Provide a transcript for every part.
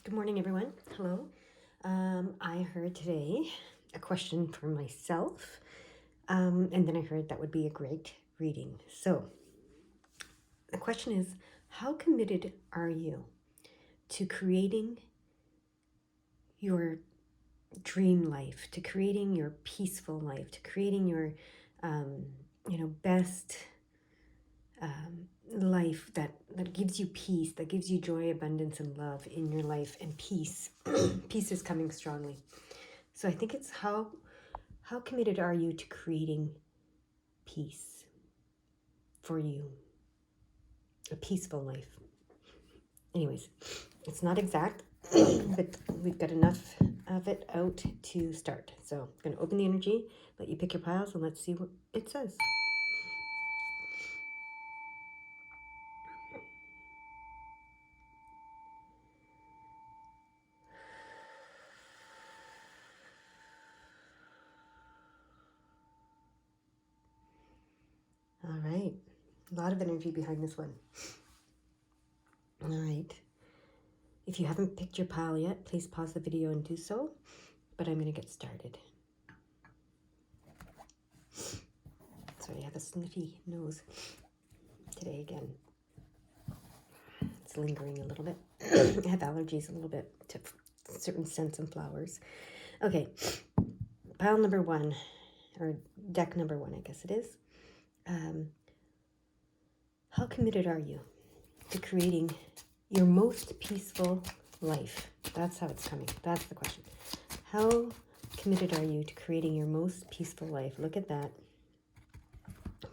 Good morning, everyone. Hello. I heard today a question for myself, and then I heard that would be a great reading. So the question is, how committed are you to creating your dream life, to creating your peaceful life, to creating your, best life that gives you peace, that gives you joy, abundance, and love in your life, and peace. Peace is coming strongly. So I think it's how committed are you to creating peace for you, a peaceful life? Anyways, it's not exact, but we've got enough of it out to start. So I'm going to open the energy, let you pick your piles, and let's see what it says. All right. A lot of energy behind this one. All right. If you haven't picked your pile yet, please pause the video and do so. But I'm going to get started. Sorry, I have a sniffy nose today again. It's lingering a little bit. I have allergies a little bit to certain scents and flowers. Okay, pile number one, or deck number one, I guess it is. How committed are you to creating your most peaceful life? That's how it's coming. That's the question. How committed are you to creating your most peaceful life? Look at that.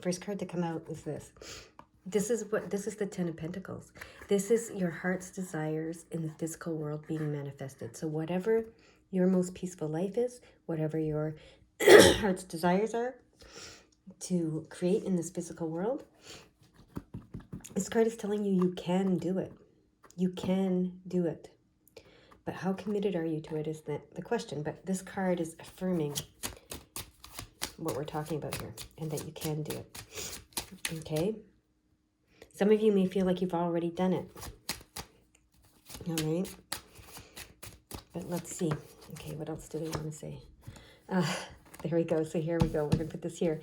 First card to come out is this. This is the Ten of Pentacles. This is your heart's desires in the physical world being manifested. So whatever your most peaceful life is, whatever your heart's desires are to create in this physical world, this card is telling you can do it. You can do it. But how committed are you to it is the question. But this card is affirming what we're talking about here and that you can do it. Okay? Some of you may feel like you've already done it. All right? But let's see. Okay, what else do they want to say? There we go. So here we go. We're going to put this here.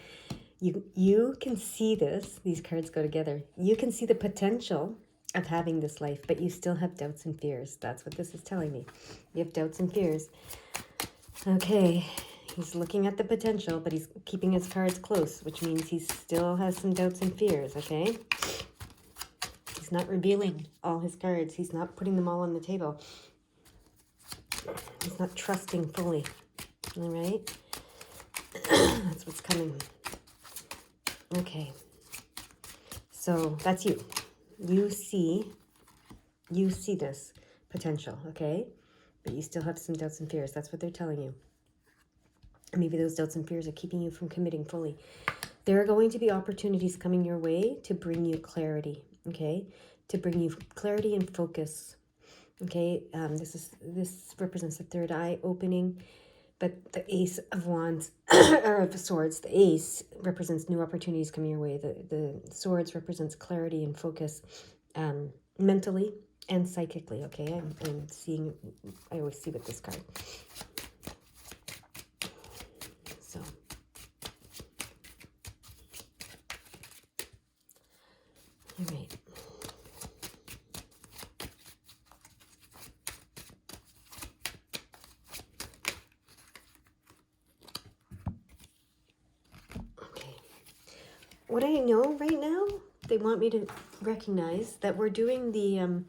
You can see this. These cards go together. You can see the potential of having this life, but you still have doubts and fears. That's what this is telling me. You have doubts and fears. Okay. He's looking at the potential, but he's keeping his cards close, which means he still has some doubts and fears, okay? He's not revealing all his cards. He's not putting them all on the table. He's not trusting fully. All right? That's what's coming. Okay. So that's you. You see this potential, okay? But you still have some doubts and fears. That's what they're telling you. Maybe those doubts and fears are keeping you from committing fully. There are going to be opportunities coming your way to bring you clarity, okay? To bring you clarity and focus, okay? This represents the third eye opening, but the Ace of Wands, or of Swords, the Ace represents new opportunities coming your way. The Swords represents clarity and focus, mentally and psychically, okay? I'm seeing, I always see with this card. So, all right. Okay. What I know right now, they want me to recognize that we're doing the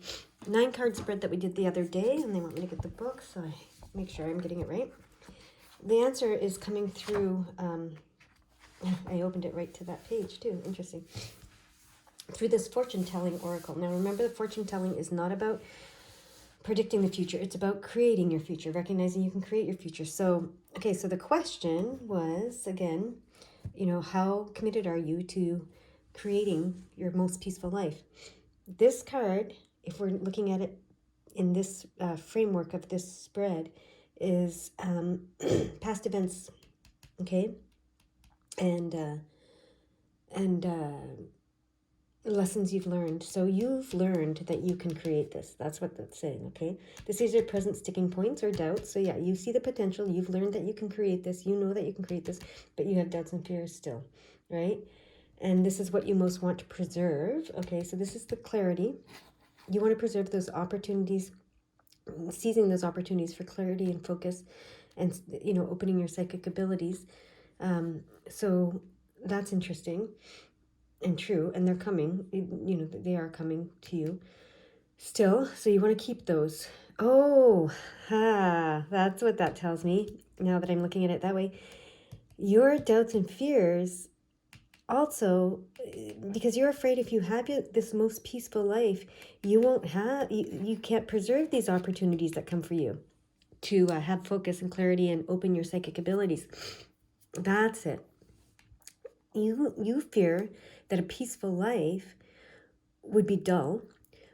9-card spread that we did the other day, and they want me to get the book, so I make sure I'm getting it right. The answer is coming through, I opened it right to that page too, interesting. Through this fortune-telling oracle. Now remember, the fortune-telling is not about predicting the future. It's about creating your future, recognizing you can create your future. So, okay, so the question was, again, how committed are you to creating your most peaceful life? This card, if we're looking at it in this framework of this spread, is past events, okay? And lessons you've learned. So you've learned that you can create this. That's what that's saying, okay? This is your present sticking points or doubts. So yeah, you see the potential. You've learned that you can create this. You know that you can create this, but you have doubts and fears still, right? And this is what you most want to preserve, okay? So this is the clarity. You want to preserve those opportunities, seizing those opportunities for clarity and focus and, opening your psychic abilities. So that's interesting and true, and they're coming, they are coming to you still, so you want to keep those. That's what that tells me now that I'm looking at it that way. Your doubts and fears also, because you're afraid if you have this most peaceful life, you can't preserve these opportunities that come for you to have focus and clarity and open your psychic abilities. That's it. You fear that a peaceful life would be dull,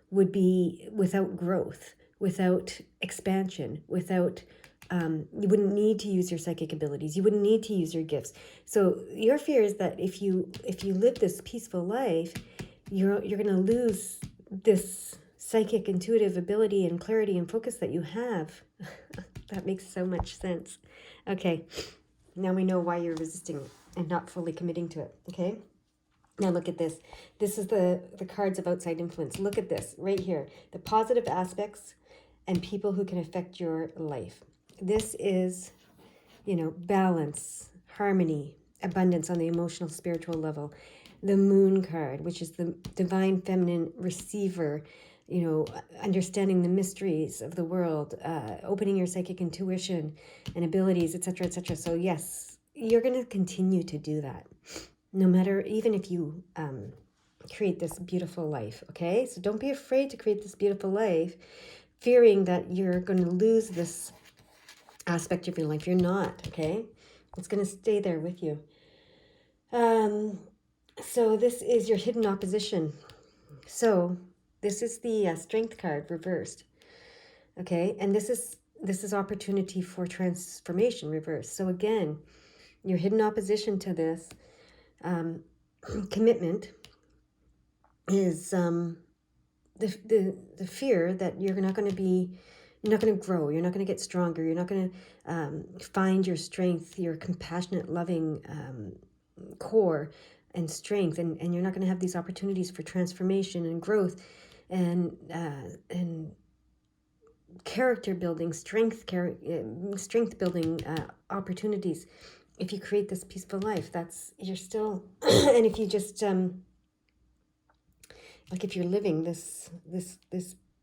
would be without growth, without expansion, without you wouldn't need to use your psychic abilities. You wouldn't need to use your gifts. So your fear is that if you live this peaceful life, you're going to lose this psychic intuitive ability and clarity and focus that you have. That makes so much sense. Okay, now we know why you're resisting and not fully committing to it. Okay. Now look at this. This is the cards of outside influence. Look at this right here. The positive aspects and people who can affect your life. This is, balance, harmony, abundance on the emotional, spiritual level. The moon card, which is the divine feminine receiver, understanding the mysteries of the world, opening your psychic intuition and abilities, etc., etc. So yes, you're going to continue to do that. No matter, even if you create this beautiful life, okay? So don't be afraid to create this beautiful life, fearing that you're going to lose this aspect of your life. You're not, okay? It's going to stay there with you. So this is your hidden opposition. So this is the strength card reversed, okay? And this is opportunity for transformation reversed. So again, your hidden opposition to this commitment is the fear that you're not going to grow, you're not going to get stronger, you're not going to find your strength, your compassionate, loving core and strength, and you're not going to have these opportunities for transformation and growth and character building, strength building opportunities. If you create this peaceful life, you're still, and if you just like if you're living this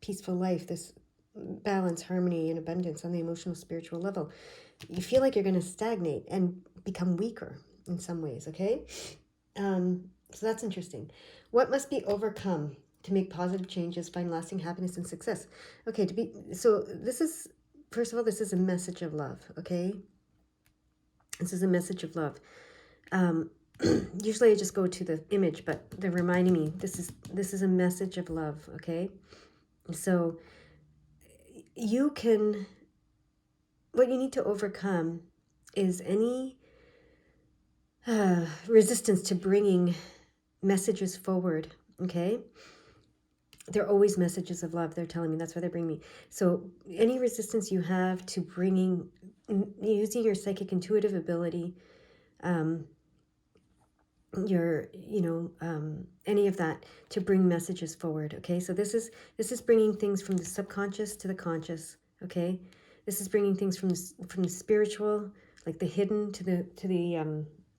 peaceful life, this balance, harmony, and abundance on the emotional, spiritual level, you feel like you're going to stagnate and become weaker in some ways, okay? So that's interesting. What must be overcome to make positive changes, find lasting happiness and success? Okay, so this is, first of all, this is a message of love, okay? This is a message of love. Usually I just go to the image, but they're reminding me this is a message of love, okay? So what you need to overcome is any resistance to bringing messages forward, okay? They're always messages of love, they're telling me. That's why they bring me. So any resistance you have to using your psychic intuitive ability, any of that to bring messages forward, okay? So this is bringing things from the subconscious to the conscious, okay? This is bringing things from the spiritual, like the hidden, to the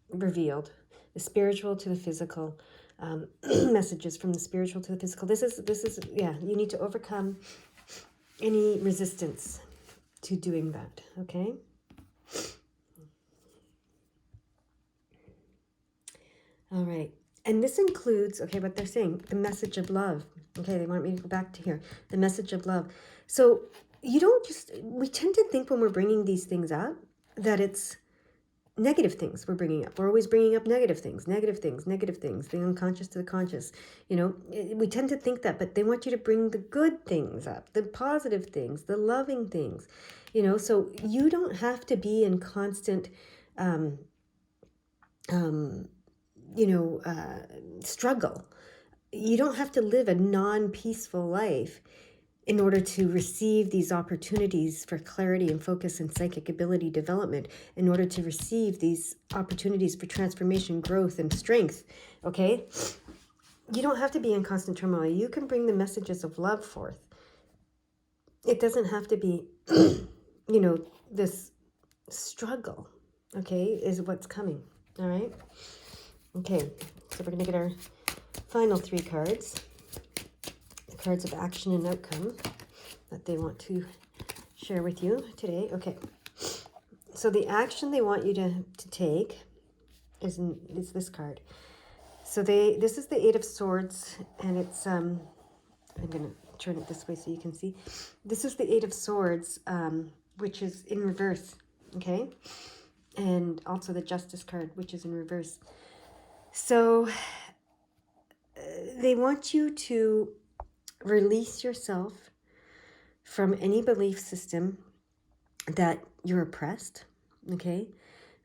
revealed, the spiritual to the physical, messages from the spiritual to the physical. This is you need to overcome any resistance to doing that, okay? All right. And this includes, okay, what they're saying, the message of love. Okay, they want me to go back to here. The message of love. So we tend to think when we're bringing these things up that it's negative things we're bringing up. We're always bringing up negative things, the unconscious to the conscious. We tend to think that, but they want you to bring the good things up, the positive things, the loving things. So you don't have to be in constant struggle. you don't have to live a non-peaceful life in order to receive these opportunities for clarity and focus and psychic ability development, in order to receive these opportunities for transformation, growth, and strength, okay? You don't have to be in constant turmoil. You can bring the messages of love forth. It doesn't have to be, this struggle, okay, is what's coming, all right? Okay, so we're going to get our final 3 cards. The cards of action and outcome that they want to share with you today. Okay, so the action they want you to take is this card. So this is the 8 of Swords, and it's I'm gonna turn it this way so you can see. This is the 8 of Swords, which is in reverse, okay, and also the Justice card, which is in reverse. So they want you to release yourself from any belief system that you're oppressed, okay,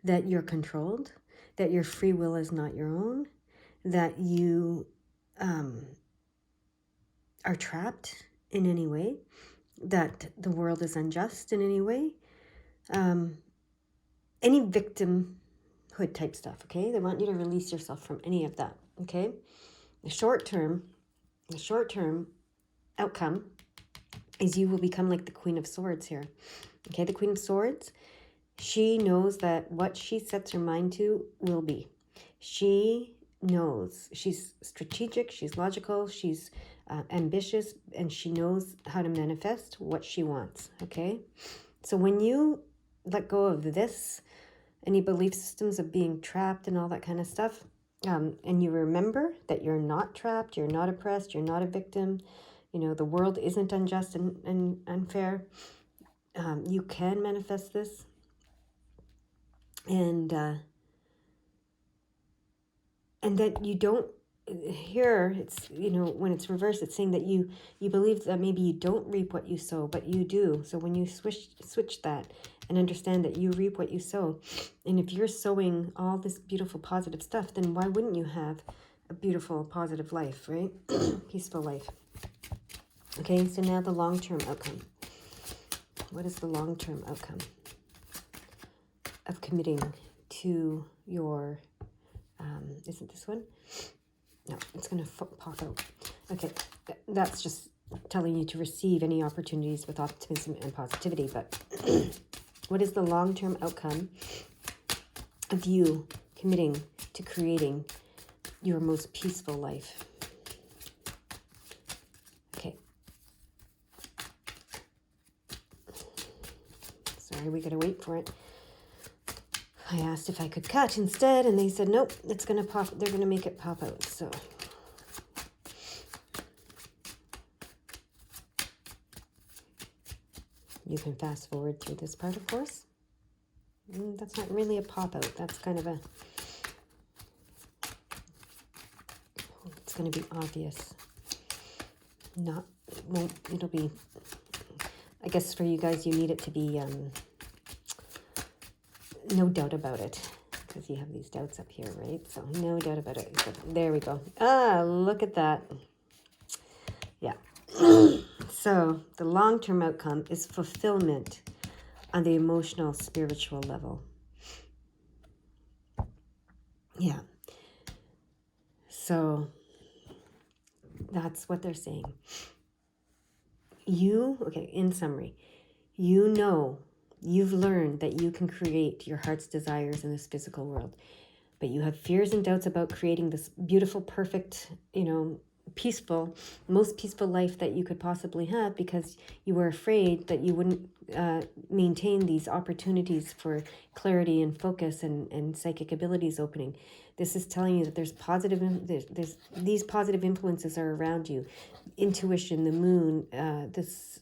that you're controlled, that your free will is not your own, that you are trapped in any way, that the world is unjust in any way, any victimhood type stuff, okay? They want you to release yourself from any of that, okay? The short term outcome is you will become like the Queen of Swords here, okay? The Queen of Swords, she knows that what she sets her mind to will be. She knows. She's strategic, she's logical, she's ambitious, and she knows how to manifest what she wants, okay? So when you let go of this, any belief systems of being trapped and all that kind of stuff, and you remember that you're not trapped, you're not oppressed, you're not a victim, the world isn't unjust and unfair, you can manifest this. And that you don't, here it's, when it's reversed, it's saying that you believe that maybe you don't reap what you sow, but you do. So when you switch that and understand that you reap what you sow, and if you're sowing all this beautiful positive stuff, then why wouldn't you have a beautiful positive life, right? Peaceful life. Okay, so now the long-term outcome. What is the long-term outcome of committing to your, isn't this one? No, it's going to pop out. Okay, that's just telling you to receive any opportunities with optimism and positivity. But what is the long-term outcome of you committing to creating your most peaceful life? Okay. Sorry, we got to wait for it. I asked if I could cut instead, and they said, nope, it's going to pop. They're going to make it pop out. So you can fast forward through this part, of course. That's not really a pop out. That's kind of it's going to be obvious. It'll be, I guess for you guys, you need it to be, no doubt about it, because you have these doubts up here, right? So no doubt about it. So there we go. Ah, look at that. Yeah. So the long-term outcome is fulfillment on the emotional, spiritual level. Yeah. So that's what they're saying. In summary, you've learned that you can create your heart's desires in this physical world, but you have fears and doubts about creating this beautiful, perfect, peaceful, most peaceful life that you could possibly have, because you were afraid that you wouldn't maintain these opportunities for clarity and focus and psychic abilities opening. This is telling you that there's these positive influences are around you. Intuition, the moon, this,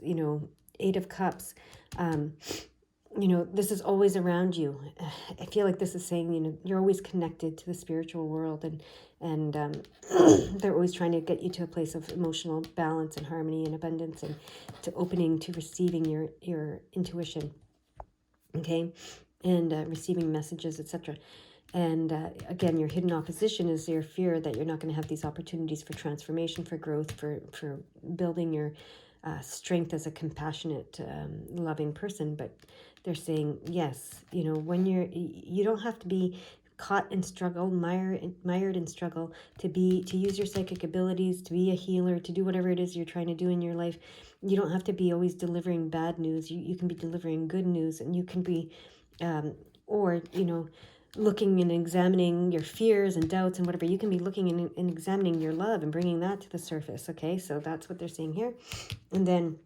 8 of Cups, this is always around you. I feel like this is saying, you're always connected to the spiritual world, and they're always trying to get you to a place of emotional balance and harmony and abundance, and to opening to receiving your intuition, okay, and receiving messages, etc. And again, your hidden opposition is your fear that you're not going to have these opportunities for transformation, for growth, for building your strength as a compassionate, loving person. But they're saying, yes, when you don't have to be caught in struggle, mired in struggle, to use your psychic abilities, to be a healer, to do whatever it is you're trying to do in your life. You don't have to be always delivering bad news. You can be delivering good news, and you can be, or looking and examining your fears and doubts and whatever. You can be looking and examining your love and bringing that to the surface. Okay, so that's what they're saying here. And then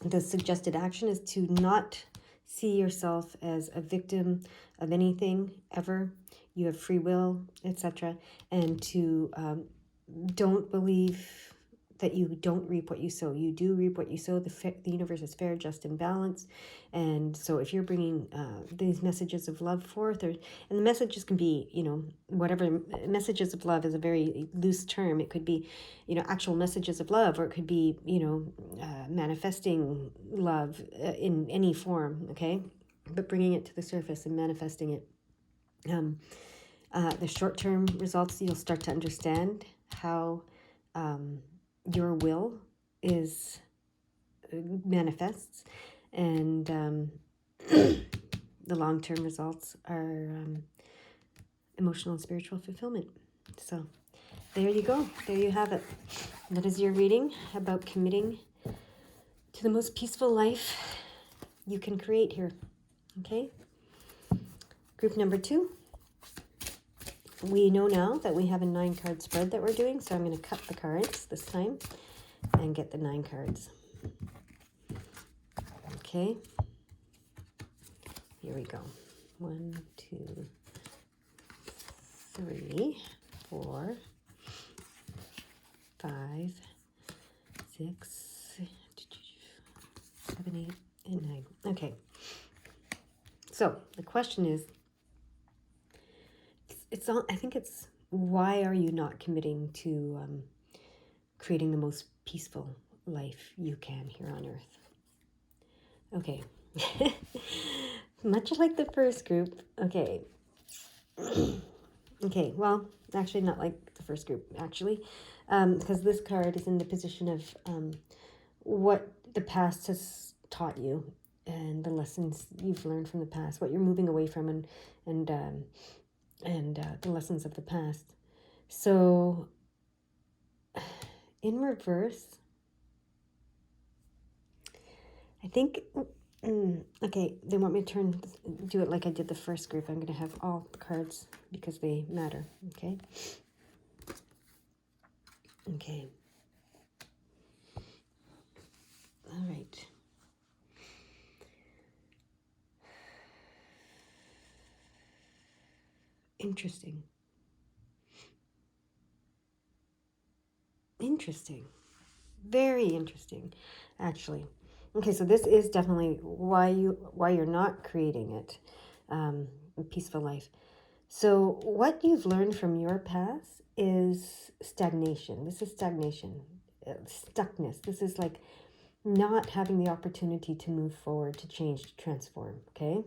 the suggested action is to not see yourself as a victim of anything ever. You have free will, etc. And to don't believe that you don't reap what you sow. You do reap what you sow. The universe is fair, just, and balanced. And so if you're bringing these messages of love forth, and the messages can be, whatever. Messages of love is a very loose term. It could be, actual messages of love, or it could be, manifesting love in any form, okay? But bringing it to the surface and manifesting it. The short-term results, you'll start to understand how your will is manifests, and the long-term results are emotional and spiritual fulfillment. So there you go. There you have it. That is your reading about committing to the most peaceful life you can create here. Okay? Group number 2. We know now that we have a 9-card spread that we're doing, so I'm going to cut the cards this time and get the 9 cards. Okay, here we go. 1, 2, 3, 4, 5, 6, 7, 8, and 9. Okay, so the question is, I think it's, why are you not committing to creating the most peaceful life you can here on Earth? Okay. Much like the first group. Okay. Okay, well, actually not like the first group, actually. Because this card is in the position of what the past has taught you and the lessons you've learned from the past, what you're moving away from, and the lessons of the past. So in reverse, I think, okay, they want me to do it like I did the first group. I'm going to have all the cards because they matter, okay? Okay. All right. Interesting. Interesting. Very interesting, actually. Okay, so this is definitely why you're not creating it, a peaceful life. So what you've learned from your past is stagnation. This is stagnation, stuckness. This is like not having the opportunity to move forward, to change, to transform. Okay.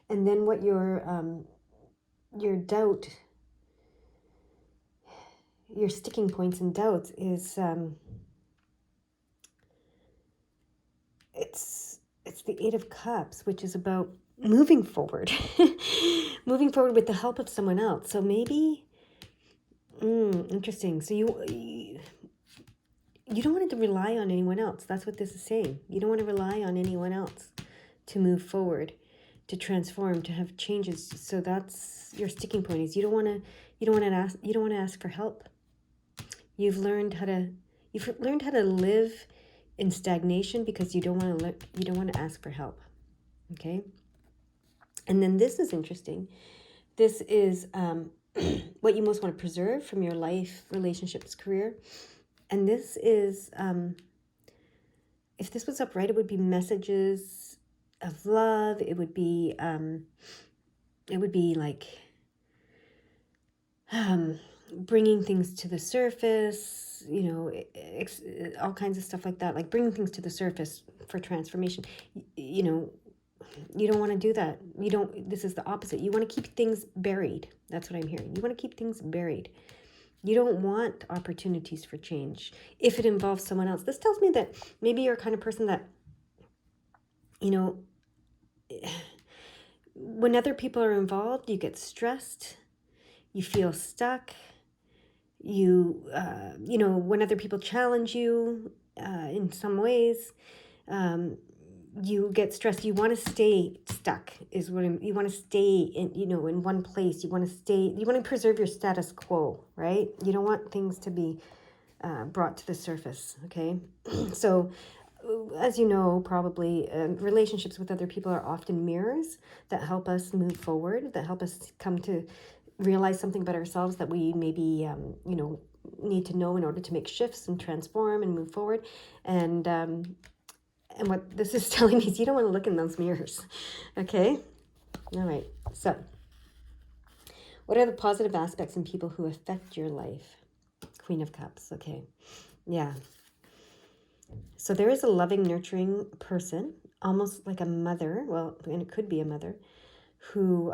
And then what your doubt, your sticking points and doubts is it's the 8 of Cups, which is about moving forward, moving forward with the help of someone else. So maybe, interesting. So you don't want to rely on anyone else. That's what this is saying. You don't want to rely on anyone else to move forward, to transform, to have changes. So that's your sticking point. Is you don't want to ask for help. You've learned how to live in stagnation because you don't want to ask for help. Okay. And then this is interesting. This is what you most want to preserve from your life, relationships, career. And this is, if this was upright, it would be messages of love. It would be like bringing things to the surface, all kinds of stuff like that, like bringing things to the surface for transformation, You don't want to do that. This is the opposite. You want to keep things buried. That's what I'm hearing. You want to keep things buried. You don't want opportunities for change if it involves someone else. This tells me that maybe you're a kind of person that, you know, when other people are involved, you get stressed, you feel stuck, when other people challenge you in some ways, you get stressed. You want to stay stuck you want to stay in one place. You want to preserve your status quo, right? You don't want things to be brought to the surface. Okay. So as you know, probably relationships with other people are often mirrors that help us move forward, that help us come to realize something about ourselves that we maybe, need to know in order to make shifts and transform and move forward. And what this is telling me is you don't want to look in those mirrors. Okay? All right. So, what are the positive aspects in people who affect your life? Queen of Cups. Okay. Yeah. So there is a loving, nurturing person, almost like a mother. Well, and it could be a mother who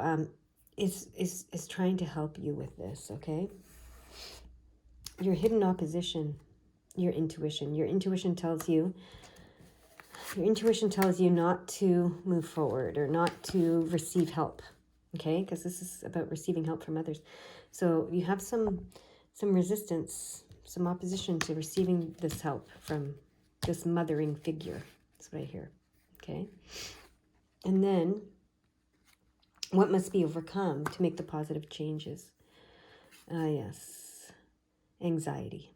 is trying to help you with this. Okay. Your hidden opposition, your intuition. Your intuition tells you not to move forward or not to receive help, okay? Because this is about receiving help from others. So you have some resistance, some opposition to receiving this help from this mothering figure. That's what I hear, okay? And then what must be overcome to make the positive changes? Yes, anxiety.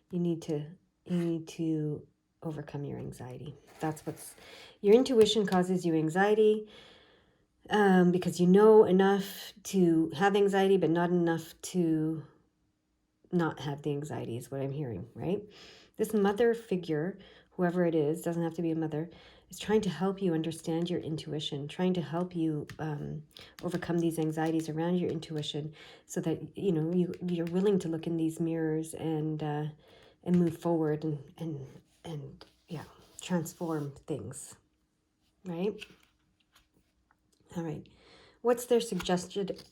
You need to overcome your anxiety. Your intuition causes you anxiety because you know enough to have anxiety, but not enough to not have the anxiety is what I'm hearing, right? This mother figure, whoever it is, doesn't have to be a mother, is trying to help you understand your intuition, trying to help you overcome these anxieties around your intuition so that, you're willing to look in these mirrors and move forward and transform things, right? All right. What's their suggested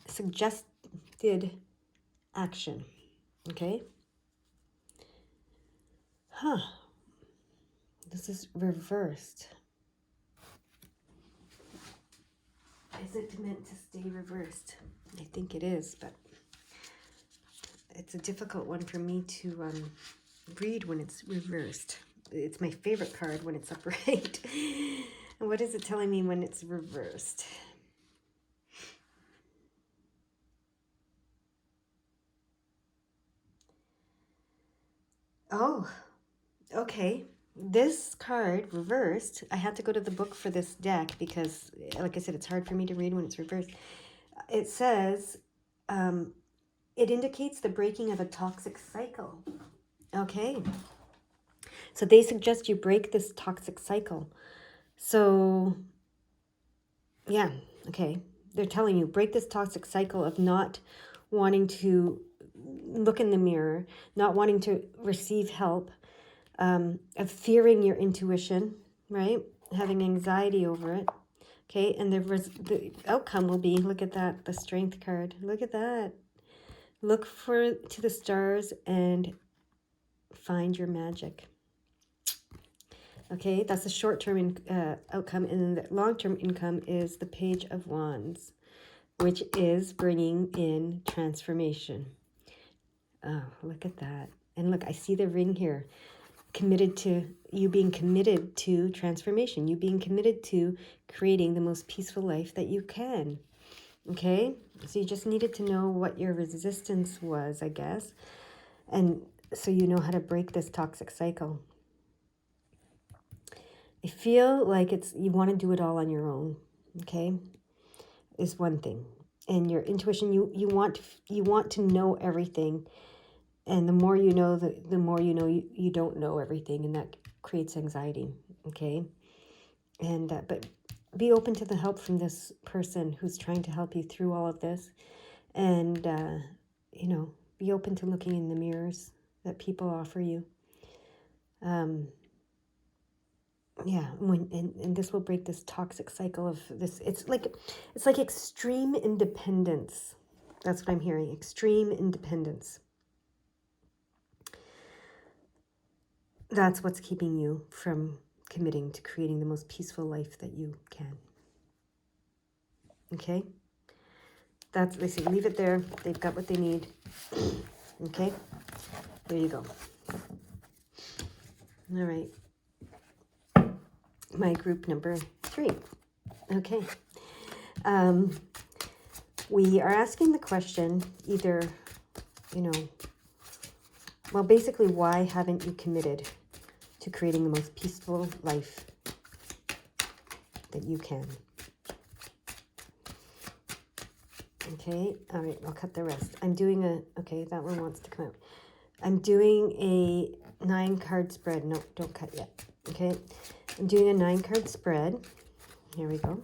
action? Okay. This is reversed. Is it meant to stay reversed? I think it is, but it's a difficult one for me to read when it's reversed. It's my favorite card when it's upright. And what is it telling me when it's reversed? Oh, okay. This card reversed. I had to go to the book for this deck because, like I said, it's hard for me to read when it's reversed. It says, it indicates the breaking of a toxic cycle. Okay. So they suggest you break this toxic cycle. So, yeah, okay. They're telling you, break this toxic cycle of not wanting to look in the mirror, not wanting to receive help, of fearing your intuition, right? Having anxiety over it. Okay, and the outcome will be, look at that, the Strength card. Look at that. Look to the stars and find your magic. Okay, that's the short-term outcome, and the long-term income is the Page of Wands, which is bringing in transformation. Oh, look at that. And look, I see the ring here. Being committed to transformation, you being committed to creating the most peaceful life that you can. Okay, so you just needed to know what your resistance was, I guess, and so you know how to break this toxic cycle. I feel like you want to do it all on your own. Okay, is one thing, and your intuition, you want to know everything. And the more you know, the more you know you don't know everything, and that creates anxiety, okay? And but be open to the help from this person who's trying to help you through all of this. And, be open to looking in the mirrors that people offer you. Yeah, and this will break this toxic cycle of this. It's like extreme independence. That's what I'm hearing. Extreme independence. That's what's keeping you from committing to creating the most peaceful life that you can. Okay? That's, they say, leave it there. They've got what they need. Okay? There you go. All right. My group number 3. Okay. We are asking the question either, well, basically, why haven't you committed to creating the most peaceful life that you can? Okay, all right, I'll cut the rest. I'm doing okay, that one wants to come out. I'm doing a 9-card spread. No, don't cut yet. Okay, I'm doing a 9-card spread. Here we go.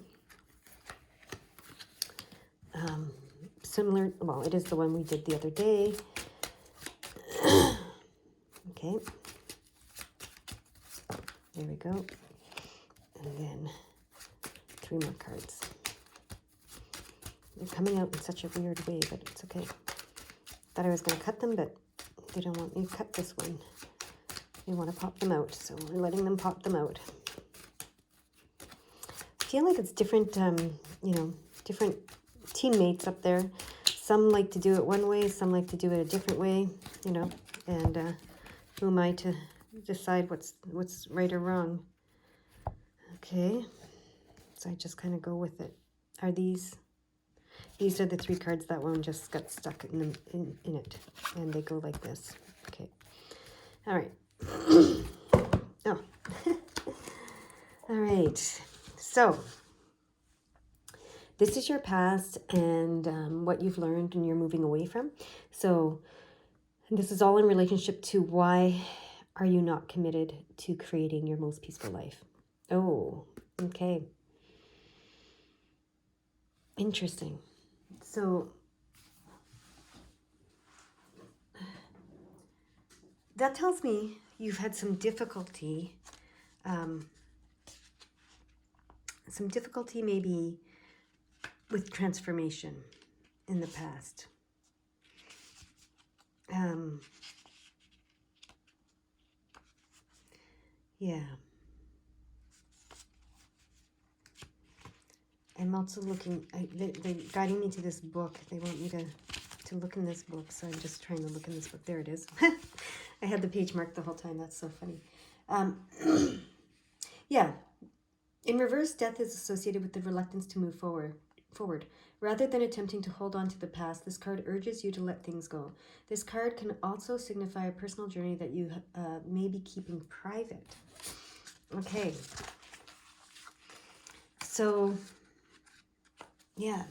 Similar, well, it is the one we did the other day. Okay. There we go. And then 3 more cards. They're coming out in such a weird way, but it's okay. Thought I was going to cut them, but they don't want me to cut this one. They want to pop them out, so we're letting them pop them out. I feel like it's different, different teammates up there. Some like to do it one way, some like to do it a different way, and who am I to decide what's right or wrong? Okay, so I just kind of go with it. Are these are the 3 cards. That one just got stuck in it, and they go like this. Okay, all right. Oh, all right. So this is your past and what you've learned and you're moving away from. So this is all in relationship to why are you not committed to creating your most peaceful life? Oh, okay. Interesting. So that tells me you've had some difficulty maybe with transformation in the past. Yeah. I'm also looking, they're guiding me to this book. They want me to look in this book, so I'm just trying to look in this book. There it is. I had the page marked the whole time. That's so funny. Yeah. In reverse, death is associated with the reluctance to move forward. Rather than attempting to hold on to the past, this card urges you to let things go. This card can also signify a personal journey that you may be keeping private. Okay. So, yeah.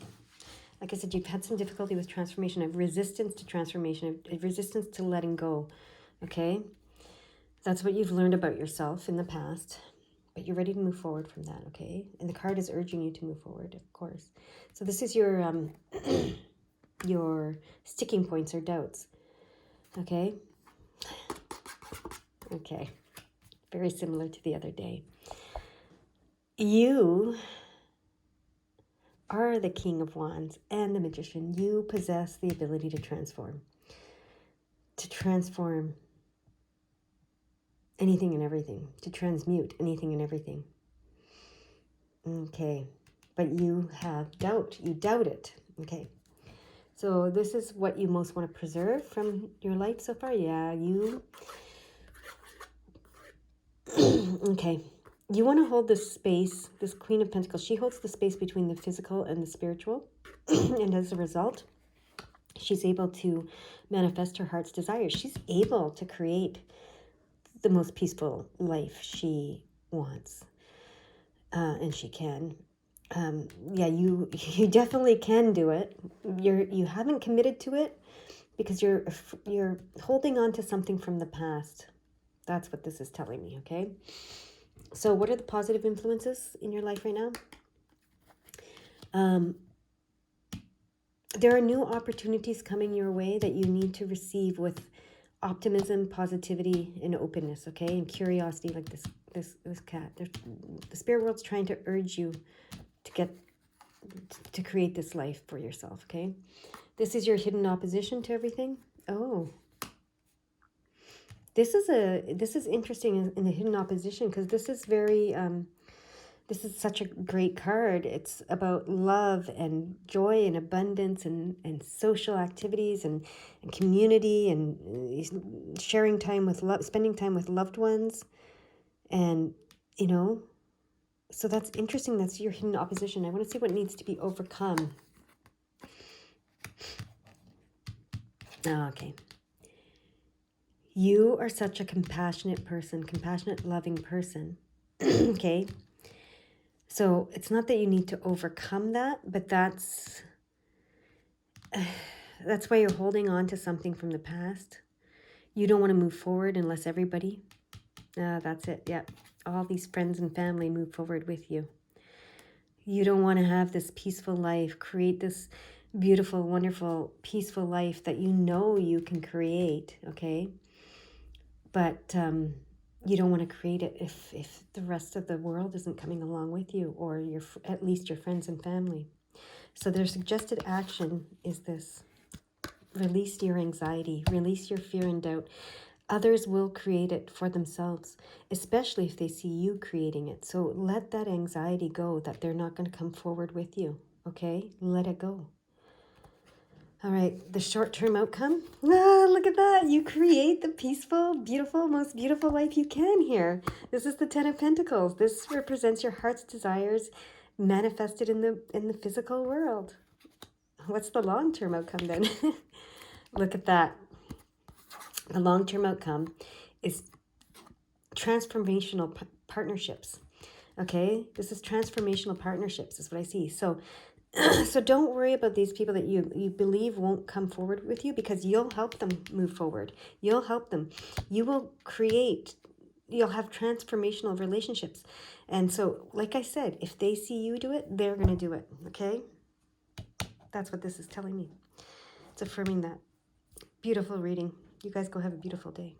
Like I said, you've had some difficulty with transformation, of resistance to transformation, of resistance to letting go. Okay? That's what you've learned about yourself in the past. But you're ready to move forward from that, okay? And the card is urging you to move forward, of course. So this is your your sticking points or doubts, okay? Okay, very similar to the other day. You are the King of Wands and the Magician. You possess the ability to transform anything and everything, to transmute anything and everything. Okay, but you have doubt. You doubt it. Okay, so this is what you most want to preserve from your life so far. Yeah, you... Okay, you want to hold this space, this Queen of Pentacles. She holds the space between the physical and the spiritual. And as a result, she's able to manifest her heart's desires. She's able to create the most peaceful life she wants. And she can. Yeah, you definitely can do it. You haven't committed to it because you're holding on to something from the past. That's what this is telling me, okay? So what are the positive influences in your life right now? There are new opportunities coming your way that you need to receive with optimism, positivity, and openness, okay? And curiosity, like this this cat. The spirit world's trying to urge you to create this life for yourself, okay? This is your hidden opposition to everything. Oh. This is interesting in the hidden opposition, because this is very this is such a great card. It's about love and joy and abundance and social activities and community and sharing time with spending time with loved ones. And, you know, so that's interesting. That's your hidden opposition. I want to see what needs to be overcome. Okay. You are such a compassionate person, compassionate, loving person. Okay. So it's not that you need to overcome that, but that's why you're holding on to something from the past. You don't want to move forward unless everybody, that's it. Yeah. All these friends and family move forward with you. You don't want to have this peaceful life, create this beautiful, wonderful, peaceful life that you know you can create, okay? But you don't want to create it if the rest of the world isn't coming along with you, or at least your friends and family. So their suggested action is this. Release your anxiety, release your fear and doubt. Others will create it for themselves, especially if they see you creating it. So let that anxiety go that they're not going to come forward with you, okay? Let it go. All right, the short-term outcome. Look at that. You create the peaceful, beautiful, most beautiful life you can here. This is the Ten of Pentacles. This represents your heart's desires manifested in the physical world. What's the long-term outcome then? Look at that. The long-term outcome is transformational partnerships. Okay, this is transformational partnerships is what I see. So don't worry about these people that you believe won't come forward with you, because you'll help them move forward. You'll help them. You'll have transformational relationships. And so, like I said, if they see you do it, they're going to do it. Okay? That's what this is telling me. It's affirming that. Beautiful reading. You guys go have a beautiful day.